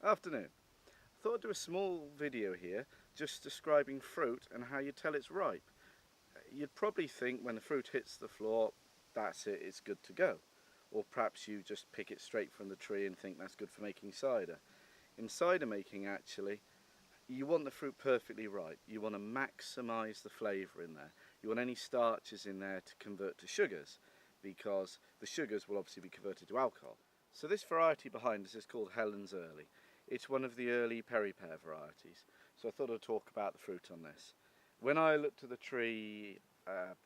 Afternoon. I thought I'd do a small video here just describing fruit and how you tell it's ripe. You'd probably think when the fruit hits the floor, that's it, it's good to go. Or perhaps you just pick it straight from the tree and think that's good for making cider. In cider making, actually, you want the fruit perfectly ripe. You want to maximise the flavour in there. You want any starches in there to convert to sugars, because the sugars will obviously be converted to alcohol. So this variety behind us is called Helen's Early. It's one of the early Peri Pear varieties. So I thought I'd talk about the fruit on this. When I looked at the tree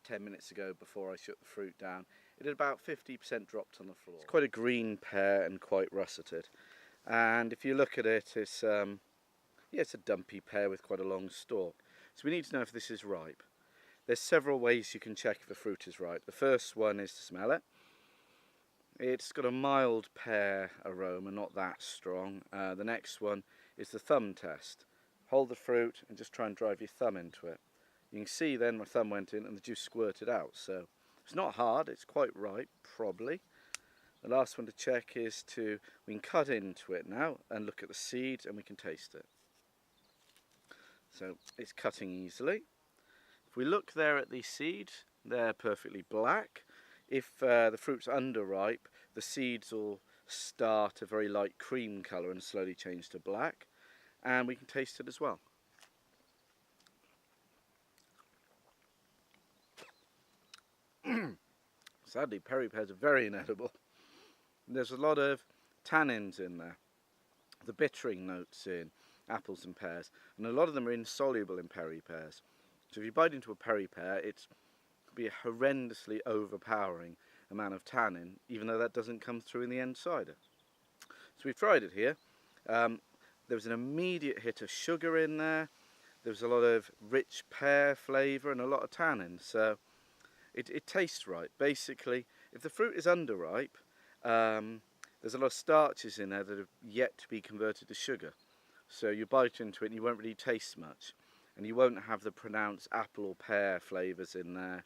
10 minutes ago before I shut the fruit down, it had about 50% dropped on the floor. It's quite a green pear and quite russeted. And if you look at it, it's a dumpy pear with quite a long stalk. So we need to know if this is ripe. There's several ways you can check if a fruit is ripe. The first one is to smell it. It's got a mild pear aroma, not that strong. The next one is the thumb test. Hold the fruit and just try and drive your thumb into it. You can see then my thumb went in and the juice squirted out. So it's not hard, it's quite ripe, probably. The last one to check is we can cut into it now and look at the seeds and we can taste it. So it's cutting easily. If we look there at the seeds, they're perfectly black. If the fruit's underripe, the seeds will start a very light cream colour and slowly change to black. And we can taste it as well. Sadly, Peri pears are very inedible. There's a lot of tannins in there, the bittering notes in apples and pears, and a lot of them are insoluble in Peri pears. So if you bite into a Peri pear, it's be a horrendously overpowering amount of tannin, even though that doesn't come through in the end cider. So we've tried it here. There was an immediate hit of sugar in there. There was a lot of rich pear flavour and a lot of tannin. So it tastes right. Basically, if the fruit is underripe, there's a lot of starches in there that have yet to be converted to sugar. So you bite into it and you won't really taste much. And you won't have the pronounced apple or pear flavours in there.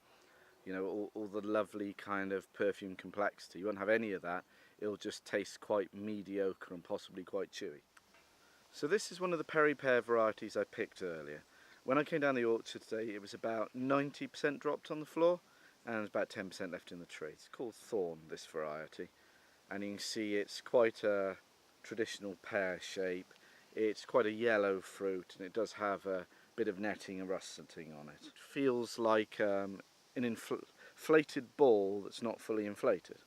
You know, all the lovely kind of perfume complexity. You won't have any of that. It'll just taste quite mediocre and possibly quite chewy. So this is one of the Peri Pear varieties I picked earlier. When I came down the orchard today, it was about 90% dropped on the floor and there's about 10% left in the tree. It's called Thorn, this variety. And you can see it's quite a traditional pear shape. It's quite a yellow fruit and it does have a bit of netting and russeting on it. It feels like an inflated ball that's not fully inflated,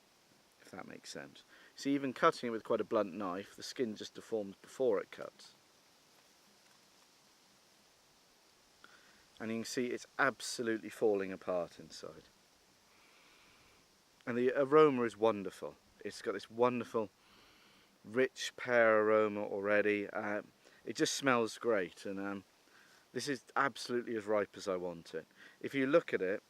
if that makes sense. See, even cutting it with quite a blunt knife, the skin just deforms before it cuts. And you can see it's absolutely falling apart inside. And the aroma is wonderful. It's got this wonderful rich pear aroma already. It just smells great, and this is absolutely as ripe as I want it. If you look at it,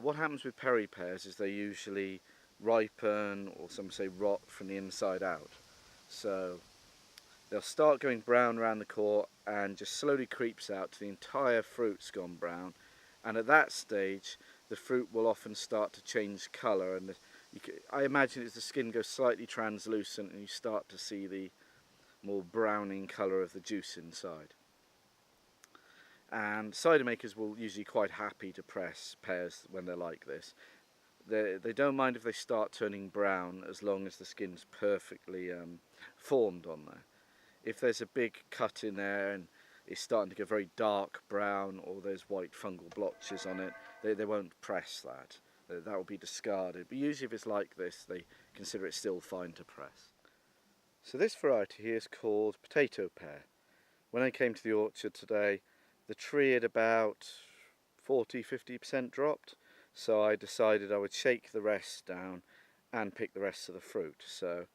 what happens with Peri pears is they usually ripen, or some say rot, from the inside out. So they'll start going brown around the core and just slowly creeps out till the entire fruit's gone brown. And at that stage, the fruit will often start to change colour, and I imagine as the skin goes slightly translucent and you start to see the more browning colour of the juice inside. And cider makers will usually quite happy to press pears when they're like this. They don't mind if they start turning brown as long as the skin's perfectly formed on there. If there's a big cut in there and it's starting to go very dark brown, or there's white fungal blotches on it, they won't press that. That will be discarded. But usually if it's like this, they consider it still fine to press. So this variety here is called potato pear. When I came to the orchard today, the tree had about 40–50% dropped, so I decided I would shake the rest down and pick the rest of the fruit. So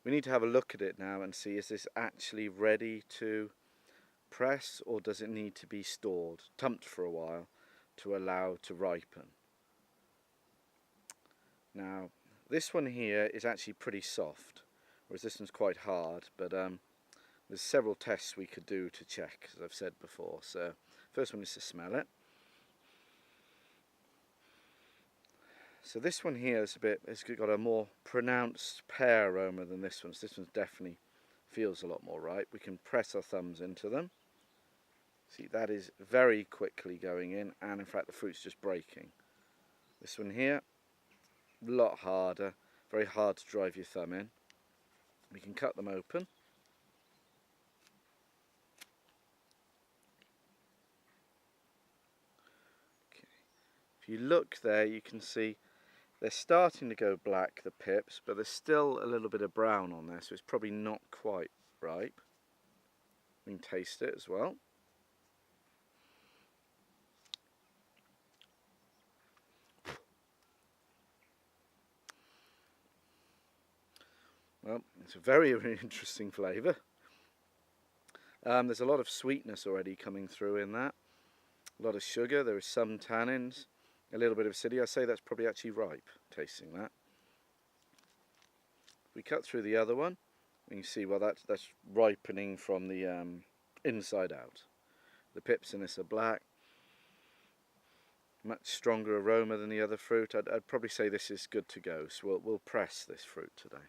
we need to have a look at it now and see, is this actually ready to press, or does it need to be stored, tumped for a while to allow to ripen. Now this one here is actually pretty soft, whereas this one's quite hard, but there's several tests we could do to check, as I've said before. So first one is to smell it. So this one here is it's got a more pronounced pear aroma than this one. So this one's definitely feels a lot more ripe. We can press our thumbs into them. See, that is very quickly going in, and in fact the fruit's just breaking. This one here, a lot harder, very hard to drive your thumb in. We can cut them open. Okay. If you look there, you can see they're starting to go black, the pips, but there's still a little bit of brown on there, so it's probably not quite ripe. We can taste it as well. Well, it's a very, very interesting flavour. There's a lot of sweetness already coming through in that. A lot of sugar, there is some tannins, a little bit of acidity. I say that's probably actually ripe, tasting that. If we cut through the other one, you can see, well, that's ripening from the inside out. The pips in this are black. Much stronger aroma than the other fruit. I'd probably say this is good to go, so we'll press this fruit today.